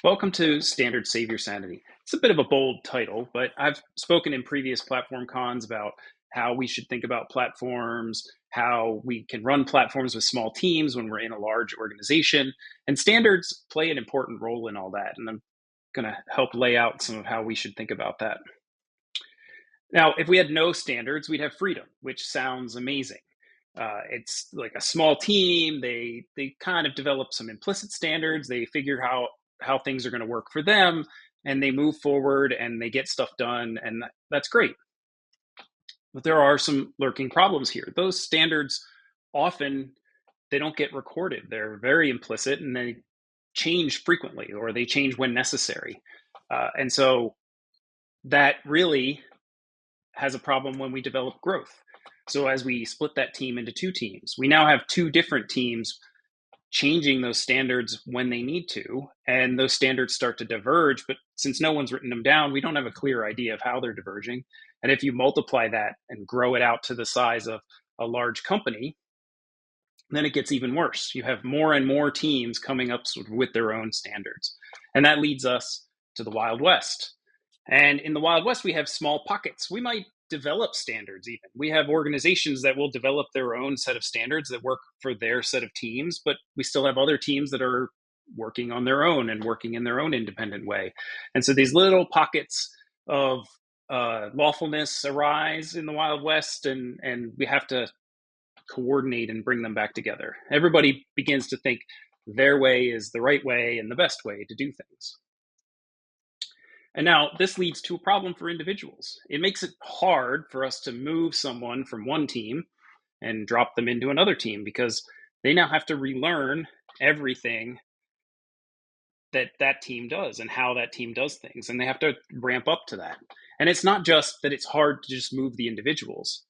Welcome to Standard Save Your Sanity. It's a bit of a bold title, but I've spoken in previous platform cons about how we should think about platforms, how we can run platforms with small teams when we're in a large organization, and standards play an important role in all that. And I'm going to help lay out some of how we should think about that. Now, if we had no standards, we'd have freedom, which sounds amazing. It's like a small team. They kind of develop some implicit standards. They figure how things are going to work for them, and they move forward and they get stuff done, and that's great. But there are some lurking problems here. Those standards often they don't get recorded. They're very implicit, and they change frequently, or they change when necessary. And so that really has a problem when we develop growth. So as we split that team into two teams, we now have two different teams changing those standards when they need to, and those standards start to diverge. But since no one's written them down, we don't have a clear idea of how they're diverging. And if you multiply that and grow it out to the size of a large company, then it gets even worse. You have more and more teams coming up with their own standards. And that leads us to the Wild West. And in the Wild West, we have small pockets. We might develop standards even. We have organizations that will develop their own set of standards that work for their set of teams, but we still have other teams that are working on their own and working in their own independent way. And so these little pockets of lawfulness arise in the Wild West, and we have to coordinate and bring them back together. Everybody begins to think their way is the right way and the best way to do things. And now this leads to a problem for individuals. It makes it hard for us to move someone from one team and drop them into another team because they now have to relearn everything that team does and how that team does things. And they have to ramp up to that. And it's not just that it's hard to just move the individuals.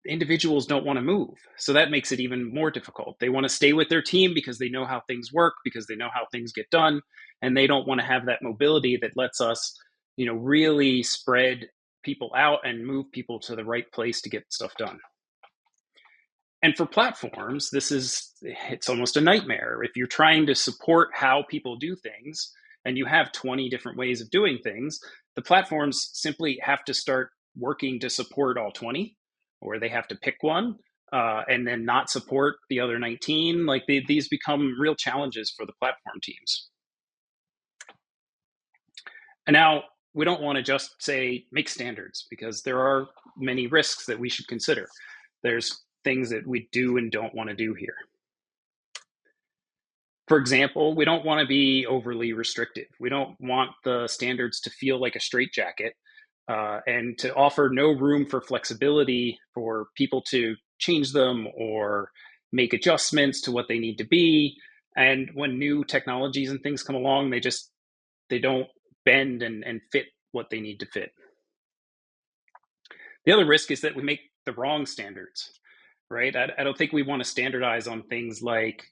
The individuals don't want to move. So that makes it even more difficult. They want to stay with their team because they know how things work, because they know how things get done. And they don't want to have that mobility that lets us, really spread people out and move people to the right place to get stuff done. And for platforms, it's almost a nightmare. If you're trying to support how people do things and you have 20 different ways of doing things, the platforms simply have to start working to support all 20, or they have to pick one and then not support the other 19. These become real challenges for the platform teams. And now we don't want to just say make standards, because there are many risks that we should consider. There's things that we do and don't want to do here. For example, we don't want to be overly restrictive. We don't want the standards to feel like a straitjacket and to offer no room for flexibility for people to change them or make adjustments to what they need to be. And when new technologies and things come along, they don't bend and fit what they need to fit. The other risk is that we make the wrong standards, right? I don't think we want to standardize on things like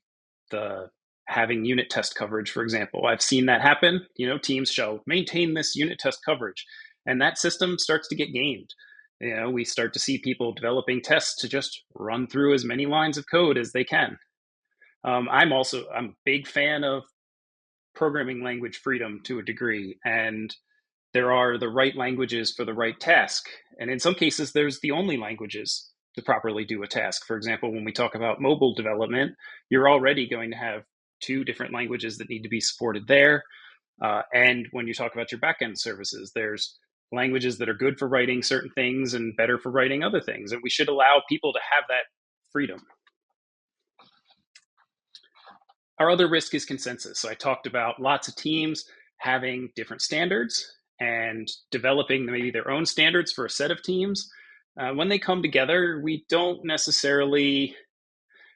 having unit test coverage, for example. I've seen that happen. Teams shall maintain this unit test coverage, and that system starts to get gamed. We start to see people developing tests to just run through as many lines of code as they can. I'm a big fan of programming language freedom to a degree, and there are the right languages for the right task. And in some cases, there's the only languages to properly do a task. For example, when we talk about mobile development, you're already going to have two different languages that need to be supported there. And when you talk about your backend services, there's languages that are good for writing certain things and better for writing other things. And we should allow people to have that freedom. Our other risk is consensus. So I talked about lots of teams having different standards and developing maybe their own standards for a set of teams. When they come together, we don't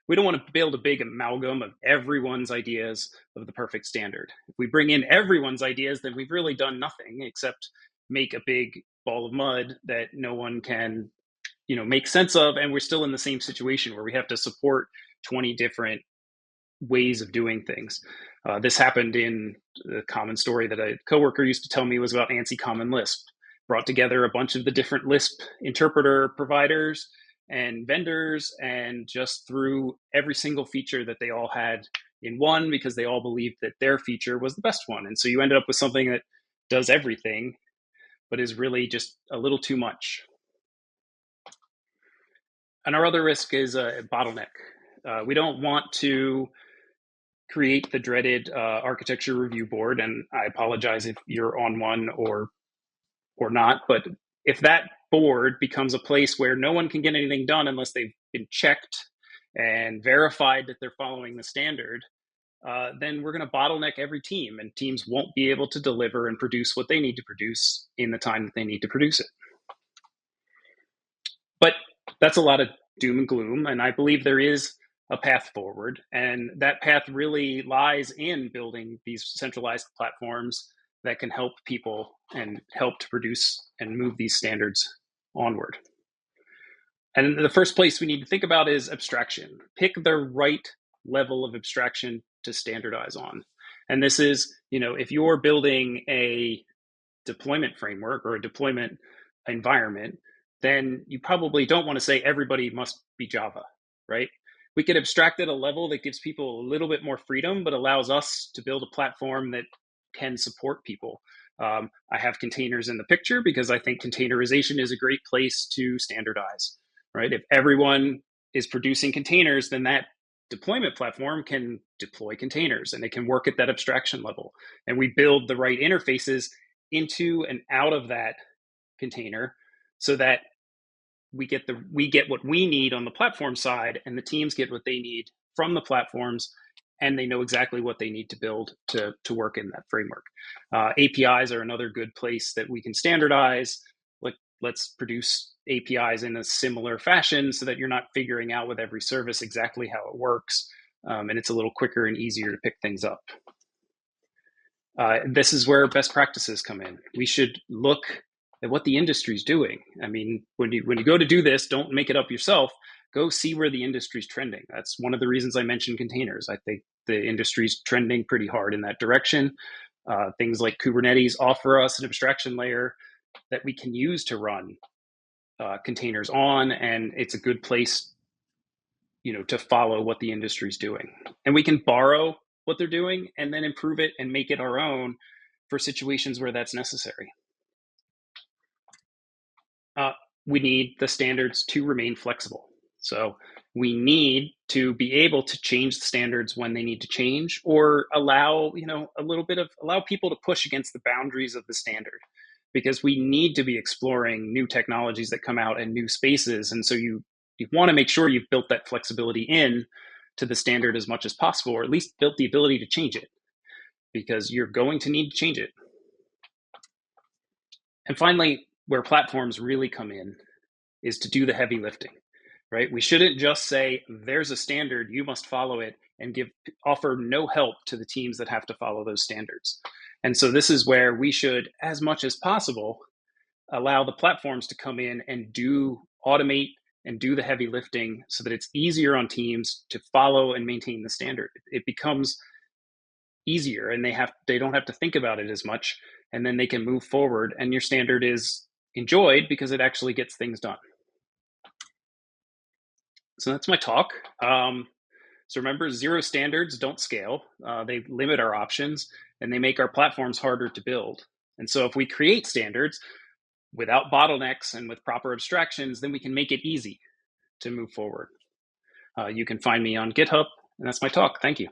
want to build a big amalgam of everyone's ideas of the perfect standard. If we bring in everyone's ideas, then we've really done nothing except make a big ball of mud that no one can, make sense of. And we're still in the same situation where we have to support 20 different ways of doing things. This happened in the common story that a coworker used to tell me was about ANSI Common Lisp. Brought together a bunch of the different Lisp interpreter providers and vendors, and just threw every single feature that they all had in one because they all believed that their feature was the best one. And so you ended up with something that does everything, but is really just a little too much. And our other risk is a bottleneck. We don't want to create the dreaded architecture review board, and I apologize if you're on one or not, but if that board becomes a place where no one can get anything done unless they've been checked and verified that they're following the standard, then we're going to bottleneck every team, and teams won't be able to deliver and produce what they need to produce in the time that they need to produce it. But that's a lot of doom and gloom, and I believe there is a path forward, and that path really lies in building these centralized platforms that can help people and help to produce and move these standards onward. And the first place we need to think about is abstraction. Pick the right level of abstraction to standardize on. And this is, if you're building a deployment framework or a deployment environment, then you probably don't want to say everybody must be Java, right? We could abstract at a level that gives people a little bit more freedom, but allows us to build a platform that can support people. I have containers in the picture because I think containerization is a great place to standardize, right? If everyone is producing containers, then that deployment platform can deploy containers and it can work at that abstraction level. And we build the right interfaces into and out of that container so that we get what we need on the platform side, and the teams get what they need from the platforms, and they know exactly what they need to build to work in that framework. APIs are another good place that we can standardize. Like, let's produce APIs in a similar fashion so that you're not figuring out with every service exactly how it works, and it's a little quicker and easier to pick things up. This is where best practices come in. We should look at what the industry's doing. I mean, when you go to do this, don't make it up yourself. Go see where the industry's trending. That's one of the reasons I mentioned containers. I think the industry's trending pretty hard in that direction. Things like Kubernetes offer us an abstraction layer that we can use to run containers on, and it's a good place, to follow what the industry's doing. And we can borrow what they're doing and then improve it and make it our own for situations where that's necessary. We need the standards to remain flexible. So we need to be able to change the standards when they need to change, or allow, allow people to push against the boundaries of the standard, because we need to be exploring new technologies that come out in new spaces. And so you want to make sure you've built that flexibility in to the standard as much as possible, or at least built the ability to change it, because you're going to need to change it. And finally, where platforms really come in is to do the heavy lifting, right? We shouldn't just say, there's a standard, you must follow it, and offer no help to the teams that have to follow those standards. And so this is where we should, as much as possible, allow the platforms to come in and automate and do the heavy lifting so that it's easier on teams to follow and maintain the standard. It becomes easier, and they don't have to think about it as much, and then they can move forward, and your standard is enjoyed because it actually gets things done. So that's my talk. So remember, zero standards don't scale. They limit our options, and they make our platforms harder to build. And so if we create standards without bottlenecks and with proper abstractions, then we can make it easy to move forward. You can find me on GitHub, and that's my talk. Thank you.